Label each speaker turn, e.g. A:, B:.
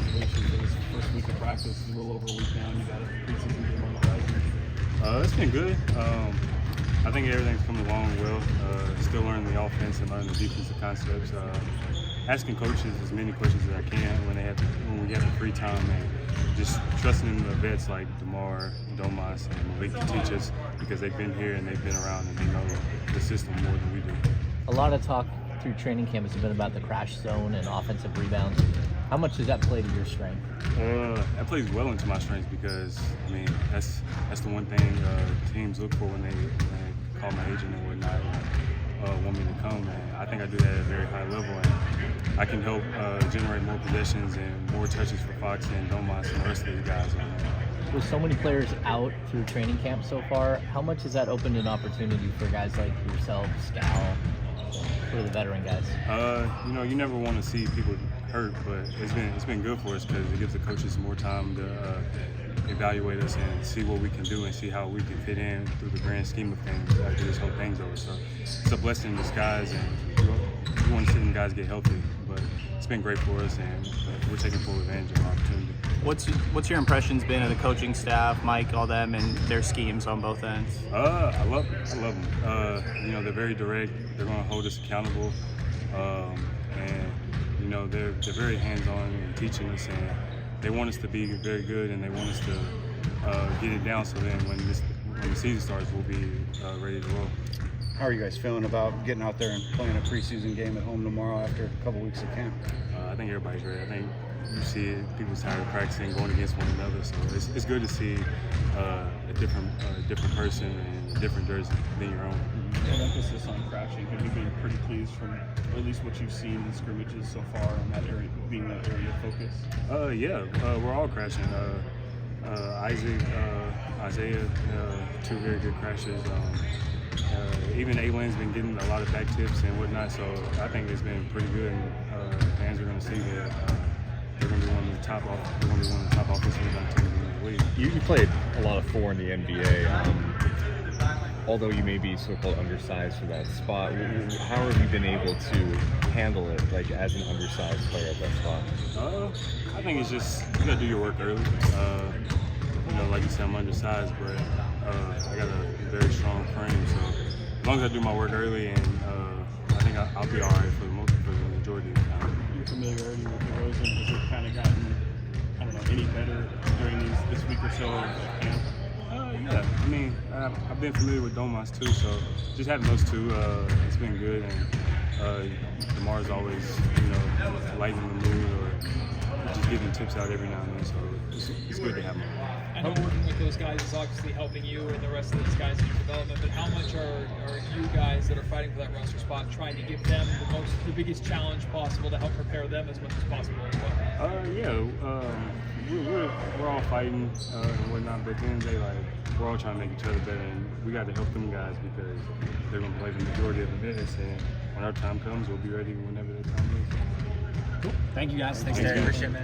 A: observation for this first week of practice? It's a little over a week now, and you got a preseason game on the horizon.
B: It's been good. I think everything's coming along well. Still learning the offense and learning the defensive concepts. Asking coaches as many questions as I can when we have the free time, and just trusting in the vets like DeMar, Domas, and Malik to teach us, because they've been here and they've been around and they know the system more than we do.
C: A lot of talk through training camp has been about the crash zone and offensive rebounds. How much does that play to your strength?
B: That plays well into my strengths, because I mean that's the one thing teams look for when they call my agent and whatnot, want me to come. And I think I do that at a very high level, and I can help generate more possessions and more touches for Fox and Domas and the rest of these guys.
C: With so many players out through training camp so far, how much has that opened an opportunity for guys like yourself, Scal, for the veteran guys?
B: You never want to see people hurt, but it's been good for us, because it gives the coaches more time to evaluate us and see what we can do and see how we can fit in through the grand scheme of things after this whole thing's over. So it's a blessing in disguise, and we want to see them guys get healthy. But it's been great for us, and we're taking full advantage of the opportunity.
D: What's your impressions been of the coaching staff, Mike, all them, and their schemes on both ends?
B: I love them. They're very direct. They're going to hold us accountable, and they're very hands-on in teaching us, and they want us to be very good, and they want us to get it down, so then when the season starts, we'll be ready to roll.
E: How are you guys feeling about getting out there and playing a preseason game at home tomorrow after a couple weeks of camp?
B: I think everybody's ready. I think you see it, people's tired of practicing, going against one another, so it's good to see a different person and a different jersey than your own.
A: An emphasis on crashing. Have you been pretty pleased from at least what you've seen in scrimmages so far on that area, being that area of focus?
B: We're all crashing. Isaiah, two very good crashes. Even A-Lane's been getting a lot of back tips and whatnot, so I think it's been pretty good. And fans are going to see that they're going to be one of the top offensive rebound teams in the league.
F: You played a lot of 4 in the NBA. Although you may be so-called undersized for that spot, how have you been able to handle it, like as an undersized player at that spot?
B: I think it's just you got to do your work early. Like you said, I'm undersized, but I got a very strong frame. So as long as I do my work early, and I think I'll be all right for the majority of the time.
A: Your familiarity with DeRozan, has it kind of gotten, any better during this week or so of camp?
B: Yeah, I mean, I've been familiar with Domas too, so just having those two, it's been good. And DeMar's always, lightening the mood or just giving tips out every now and then, so it's good to have him.
G: I know working with those guys is obviously helping you and the rest of these guys in your development, but how much are you guys that are fighting for that roster spot trying to give them the biggest challenge possible to help prepare them as much as possible as well?
B: We're all fighting and whatnot, but at the end of the day, we're all trying to make each other better, and we got to help them guys, because they're going to play the majority of the minutes, and when our time comes, we'll be ready whenever that time is.
A: Cool. Thank you guys.
C: Thanks, Terry. Appreciate it, man.